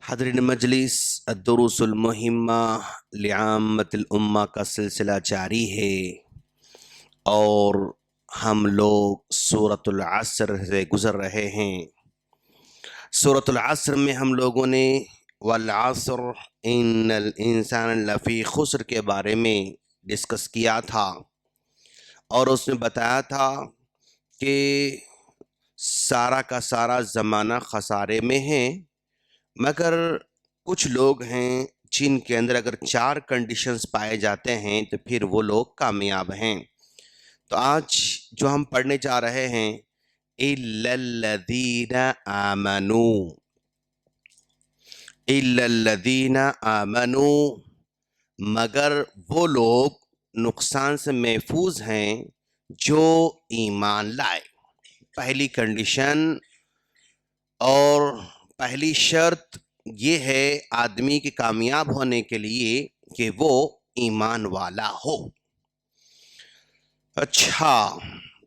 حضرین مجلس الدروس المہمہ لعامت الامہ کا سلسلہ جاری ہے اور ہم لوگ سورۃ العصر سے گزر رہے ہیں۔ سورۃ العصر میں ہم لوگوں نے والعصر ان الانسان لفی خسر کے بارے میں ڈسکس کیا تھا اور اس میں بتایا تھا کہ سارا کا سارا زمانہ خسارے میں ہے، مگر کچھ لوگ ہیں جن کے اندر اگر 4 کنڈیشنز پائے جاتے ہیں تو پھر وہ لوگ کامیاب ہیں۔ تو آج جو ہم پڑھنے جا رہے ہیں إِلَّا الَّذِينَ آمَنُوا، إِلَّا الَّذِينَ آمَنُوا، مگر وہ لوگ نقصان سے محفوظ ہیں جو ایمان لائے۔ پہلی کنڈیشن اور پہلی شرط یہ ہے آدمی کے کامیاب ہونے کے لیے کہ وہ ایمان والا ہو۔ اچھا،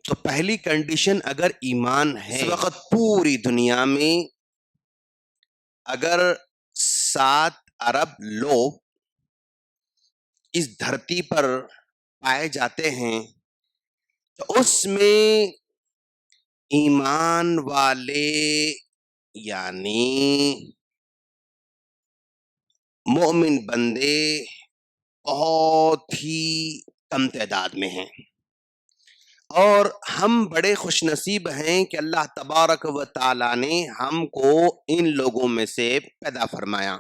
تو پہلی کنڈیشن اگر ایمان ہے، اس وقت پوری دنیا میں اگر 7 ارب لوگ اس دھرتی پر پائے جاتے ہیں تو اس میں ایمان والے یعنی مومن بندے بہت ہی کم تعداد میں ہیں، اور ہم بڑے خوش نصیب ہیں کہ اللہ تبارک و تعالیٰ نے ہم کو ان لوگوں میں سے پیدا فرمایا،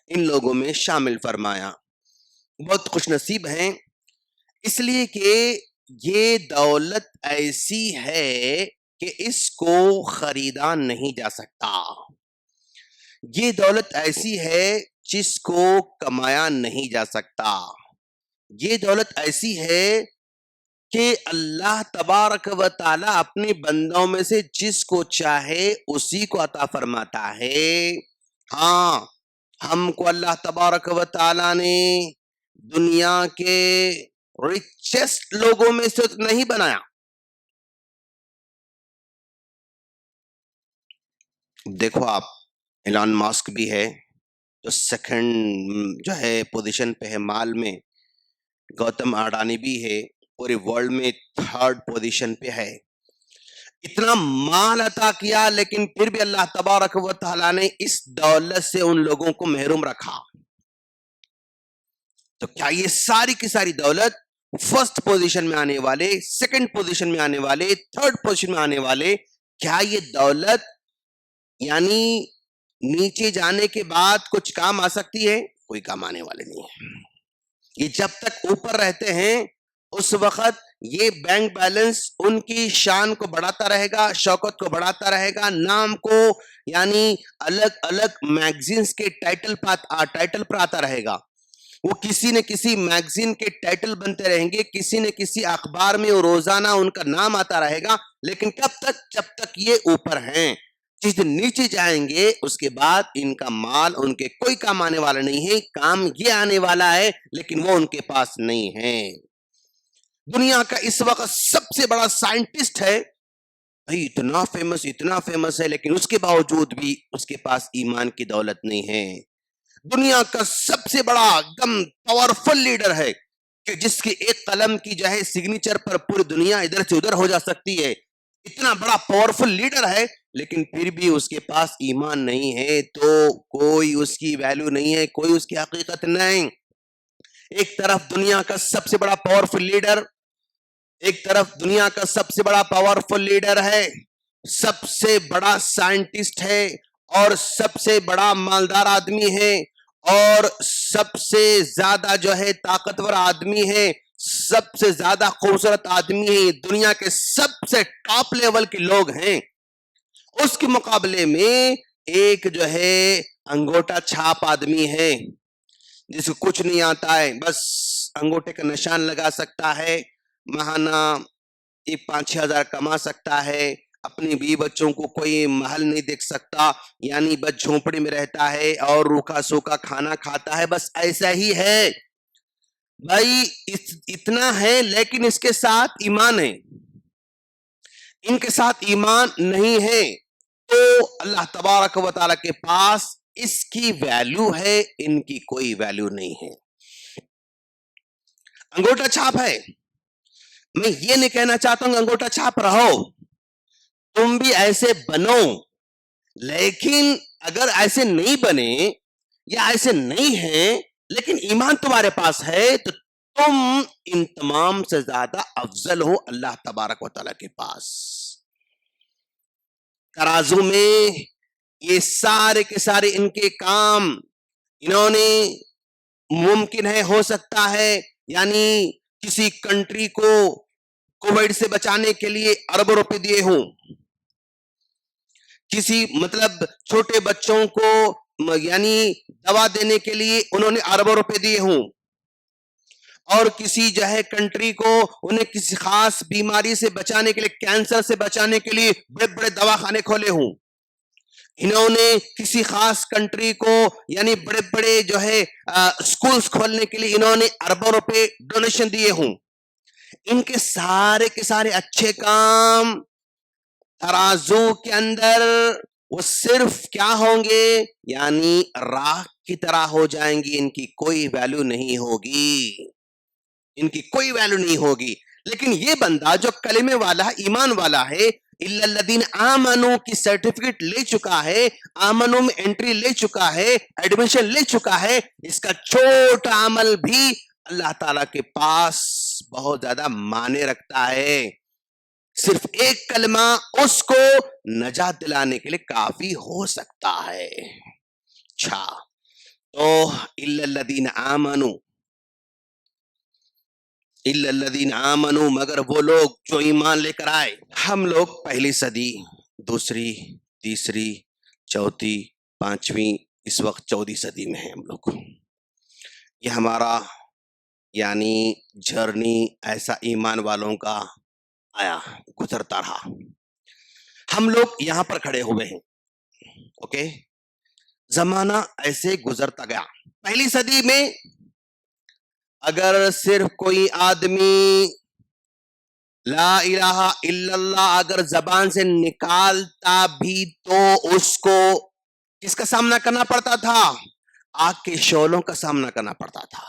ان لوگوں میں شامل فرمایا۔ بہت خوش نصیب ہیں اس لیے کہ یہ دولت ایسی ہے کہ اس کو خریدا نہیں جا سکتا، یہ دولت ایسی ہے جس کو کمایا نہیں جا سکتا، یہ دولت ایسی ہے کہ اللہ تبارک و تعالی اپنے بندوں میں سے جس کو چاہے اسی کو عطا فرماتا ہے۔ ہاں، ہم کو اللہ تبارک و تعالی نے دنیا کے ریچسٹ لوگوں میں سے نہیں بنایا۔ دیکھو آپ، ایلان ماسک بھی ہے جو سیکنڈ جو ہے پوزیشن پہ ہے مال میں، گوتم اڈانی بھی ہے پورے ورلڈ میں 3rd پوزیشن پہ ہے۔ اتنا مال عطا کیا لیکن پھر بھی اللہ تبارک و تعالیٰ نے اس دولت سے ان لوگوں کو محروم رکھا۔ تو کیا یہ ساری کی ساری دولت 1st پوزیشن میں آنے والے، 2nd پوزیشن میں آنے والے، 3rd پوزیشن میں آنے والے، کیا یہ دولت یعنی نیچے جانے کے بعد کچھ کام آ سکتی ہے؟ کوئی کام آنے والے نہیں ہے۔ یہ جب تک اوپر رہتے ہیں اس وقت یہ بینک بیلنس ان کی شان کو بڑھاتا رہے گا، شوکت کو بڑھاتا رہے گا، نام کو یعنی الگ الگ میگزینز کے ٹائٹل پر آتا رہے گا، وہ کسی نہ کسی میگزین کے ٹائٹل بنتے رہیں گے، کسی نہ کسی اخبار میں روزانہ ان کا نام آتا رہے گا، لیکن کب تک؟ جب تک یہ اوپر ہیں۔ جس دن نیچے جائیں گے اس کے بعد ان کا مال ان کے کوئی کام آنے والا نہیں ہے، کام یہ آنے والا ہے لیکن وہ ان کے پاس نہیں ہے۔ دنیا کا اس وقت سب سے بڑا سائنٹسٹ ہے، بھئی اتنا فیمس ہے لیکن اس کے باوجود بھی اس کے پاس ایمان کی دولت نہیں ہے۔ دنیا کا سب سے بڑا دم پاورفل لیڈر ہے کہ جس کی ایک قلم کی جو ہے سگنیچر پر پوری دنیا ادھر سے ادھر ہو جا سکتی ہے، اتنا بڑا پاورفل لیڈر ہے لیکن پھر بھی اس کے پاس ایمان نہیں ہے تو کوئی اس کی ویلیو نہیں ہے، کوئی اس کی حقیقت نہیں۔ ایک طرف دنیا کا سب سے بڑا پاورفل لیڈر، ایک طرف دنیا کا سب سے بڑا پاورفل لیڈر ہے، سب سے بڑا سائنٹسٹ ہے اور سب سے بڑا مالدار آدمی ہے اور سب سے زیادہ جو ہے طاقتور آدمی ہے، سب سے زیادہ خوبصورت آدمی ہے، دنیا کے سب سے ٹاپ لیول کے لوگ ہیں، اس کے مقابلے میں ایک جو ہے انگوٹھا چھاپ آدمی ہے جس کو کچھ نہیں آتا ہے، بس انگوٹھے کا نشان لگا سکتا ہے، ماہانہ 5-6 ہزار کما سکتا ہے، اپنی بیوی بچوں کو کوئی محل نہیں دیکھ سکتا، یعنی بس جھونپڑی میں رہتا ہے اور روکھا سوکھا کھانا کھاتا ہے، بس ایسا ہی ہے۔ بھائی اتنا ہے لیکن اس کے ساتھ ایمان ہے، ان کے ساتھ ایمان نہیں ہے تو اللہ تبارک و تعالیٰ کے پاس اس کی ویلیو ہے, ان کی کوئی ویلیو نہیں ہے. انگوٹھا چھاپ ہے, میں یہ نہیں کہنا چاہتا ہوں انگوٹھا چھاپ رہو, تم بھی ایسے بنو, لیکن اگر ایسے نہیں بنے یا ایسے نہیں ہیں لیکن ایمان تمہارے پاس ہے تو تم ان تمام سے زیادہ افضل ہو اللہ تبارک و تعالیٰ کے پاس. ترازو میں یہ سارے کے سارے ان کے کام انہوں نے ممکن ہے, ہو سکتا ہے یعنی کسی کنٹری کو کووڈ سے بچانے کے لیے اربوں روپے دیے ہوں, کسی مطلب چھوٹے بچوں کو یعنی دوا دینے کے لیے انہوں نے اربوں روپے دیے ہوں, اور کسی جو ہے کنٹری کو انہیں کسی خاص بیماری سے بچانے کے لیے, کینسر سے بچانے کے لیے بڑے بڑے دواخانے کھولے ہوں. انہوں نے کسی خاص کنٹری کو یعنی بڑے بڑے جو ہے سکولز کھولنے کے لیے انہوں نے اربوں روپے ڈونیشن دیے ہوں. ان کے سارے اچھے کام ترازو کے اندر وہ صرف کیا ہوں گے, یعنی راکھ کی طرح ہو جائیں گی, ان کی کوئی ویلیو نہیں ہوگی, ان کی کوئی ویلیو نہیں ہوگی. لیکن یہ بندہ جو کلمے والا ہے, ایمان والا ہے, الا الذین آمنوا کی سرٹیفکیٹ لے چکا ہے, آمنوا میں انٹری لے چکا ہے, ایڈمیشن لے چکا ہے, اس کا چھوٹا عمل بھی اللہ تعالیٰ کے پاس بہت زیادہ معنی رکھتا ہے. صرف ایک کلمہ اس کو نجات دلانے کے لیے کافی ہو سکتا ہے. اچھا, تو الا الذین آمنوا, الا الذین آمنوا مگر وہ لوگ جو ایمان لے کر آئے. ہم لوگ پہلی صدی, دوسری, تیسری, چوتھی, پانچویں, اس وقت 14 صدی میں ہیں ہم لوگ. یہ ہمارا یعنی جرنی ایسا ایمان والوں کا آیا, گزرتا رہا. ہم لوگ یہاں پر کھڑے ہوئے ہیں, اوکے, زمانہ ایسے گزرتا گیا. پہلی صدی میں اگر صرف کوئی آدمی لا الہ الا اللہ اگر زبان سے نکالتا بھی تو اس کو کس کا سامنا کرنا پڑتا تھا, آگ کے شعلوں کا سامنا کرنا پڑتا تھا.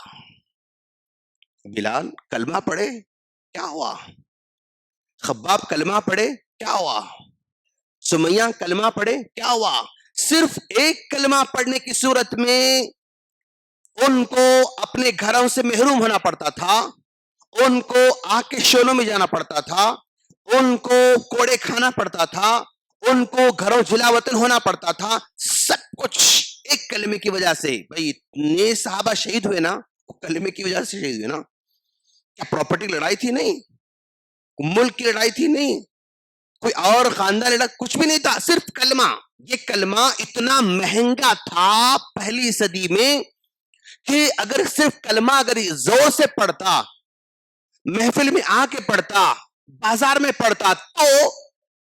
بلال کلمہ پڑھے, کیا ہوا؟ خباب کلمہ پڑھے, کیا ہوا؟ سمیہ کلمہ پڑھے, کیا ہوا؟ صرف ایک کلمہ پڑھنے کی صورت میں ان کو اپنے گھروں سے محروم ہونا پڑتا تھا, ان کو آگ کے شعلوں میں جانا پڑتا تھا, ان کو کوڑے کھانا پڑتا تھا, ان کو گھروں جلا وطن ہونا پڑتا تھا. سب کچھ ایک کلمے کی وجہ سے. بھائی اتنے صحابہ شہید ہوئے نا, کلمے کی وجہ سے شہید ہوئے نا. کیا پراپرٹی لڑائی تھی؟ نہیں. ملک کی لڑائی تھی؟ نہیں. کوئی اور خاندان لڑائی, کچھ بھی نہیں تھا, صرف کلمہ. یہ کلمہ اتنا مہنگا تھا پہلی صدی میں کہ اگر صرف کلمہ اگر زور سے پڑھتا, محفل میں آ کے پڑھتا, بازار میں پڑھتا, تو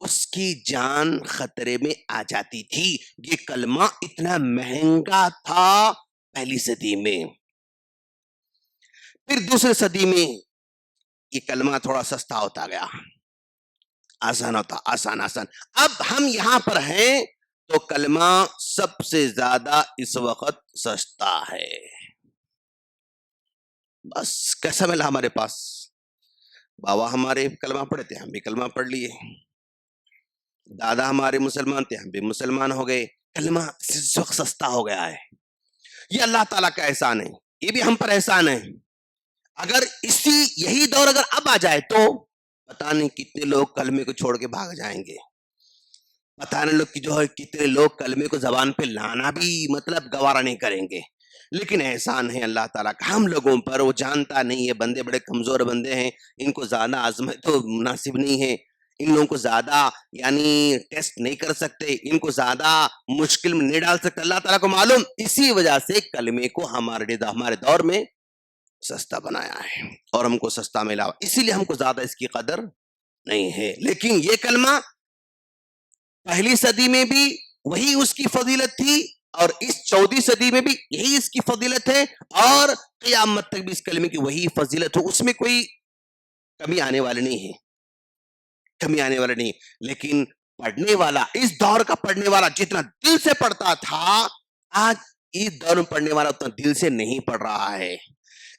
اس کی جان خطرے میں آ جاتی تھی. یہ کلمہ اتنا مہنگا تھا پہلی صدی میں. پھر دوسری صدی میں یہ کلمہ تھوڑا سستا ہوتا گیا, آسان ہوتا, آسان. اب ہم یہاں پر ہیں تو کلمہ سب سے زیادہ اس وقت سستا ہے. بس کیسا ملا ہمارے پاس, بابا ہمارے کلمہ پڑھے تھے, ہم بھی کلمہ پڑھ لیے. دادا ہمارے مسلمان تھے, ہم بھی مسلمان ہو گئے. کلمہ اس وقت سستا ہو گیا ہے. یہ اللہ تعالیٰ کا احسان ہے, یہ بھی ہم پر احسان ہے. اگر یہی دور اگر اب آ جائے تو پتہ نہیں کتنے لوگ کلمے کو چھوڑ کے بھاگ جائیں گے. پتہ نہیں لوگ جو ہے کتنے لوگ کلمے کو زبان پہ لانا بھی مطلب گوارا نہیں کریں گے. لیکن احسان ہے اللہ تعالیٰ کا ہم لوگوں پر, وہ جانتا نہیں ہے بندے بڑے کمزور بندے ہیں, ان کو زیادہ آزمائش تو مناسب نہیں ہے, ان لوگوں کو زیادہ یعنی ٹیسٹ نہیں کر سکتے, ان کو زیادہ مشکل میں نہیں ڈال سکتے. اللہ تعالیٰ کو معلوم, اسی وجہ سے کلمے کو ہمارے دور میں سستا بنایا ہے اور ہم کو سستا ملا, اسی لیے ہم کو زیادہ اس کی قدر نہیں ہے. لیکن یہ کلمہ پہلی صدی میں بھی وہی اس کی فضیلت تھی, اور اس 14 صدی میں بھی یہی اس کی فضیلت ہے, اور قیامت تک بھی اس کلمے کی وہی فضیلت ہو, اس میں کوئی کمی آنے والی نہیں ہے, کمی آنے والی نہیں. لیکن پڑھنے والا, اس دور کا پڑھنے والا جتنا دل سے پڑھتا تھا, آج اس دور میں پڑھنے والا اتنا دل سے نہیں پڑھ رہا ہے.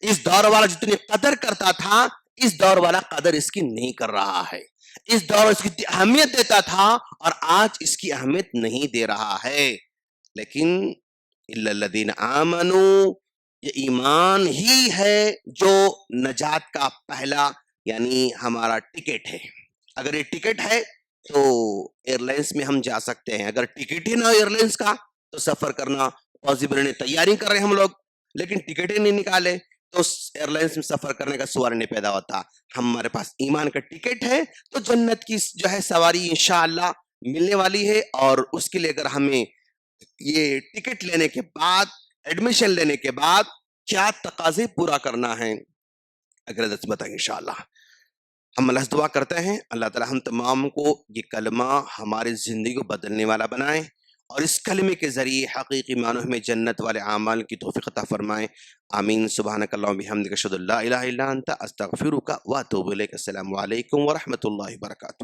اس دور والا جتنی قدر کرتا تھا اس دور والا قدر اس کی نہیں کر رہا ہے. اس دور اس کی اہمیت دیتا تھا اور آج اس کی اہمیت نہیں دے رہا ہے. لیکن الا الذین آمنوا، یہ ایمان ہی ہے جو نجات کا پہلا یعنی ہمارا ٹکٹ ہے. اگر یہ ٹکٹ ہے تو ایئر لائنس میں ہم جا سکتے ہیں. اگر ٹکٹ ہی نہ ہو ایئر لائنس کا تو سفر کرنا پاسبل نہیں. تیاری کر رہے ہیں ہم لوگ لیکن ٹکٹ ہی نہیں نکالے تو ایئر لائنس میں سفر کرنے کا سوال نہیں پیدا ہوتا. ہمارے پاس ایمان کا ٹکٹ ہے تو جنت کی جو ہے سواری انشاءاللہ ملنے والی ہے. اور اس کے لیے اگر ہمیں یہ ٹکٹ لینے کے بعد ایڈمیشن لینے کے بعد کیا تقاضے پورا کرنا ہے اگر دس بتائیں انشاءاللہ. ہم اللہ سے دعا کرتے ہیں اللہ تعالی ہم تمام کو یہ کلمہ ہماری زندگی کو بدلنے والا بنائیں اور اس کلمے کے ذریعے حقیقی معنوں میں جنت والے اعمال کی توفیق عطا فرمائیں. آمین. سبحانک اللہم بحمدک اشہد ان لا الہ الا انت استغفرک واتوب الیک. السلام علیکم ورحمۃ اللہ وبرکاتہ.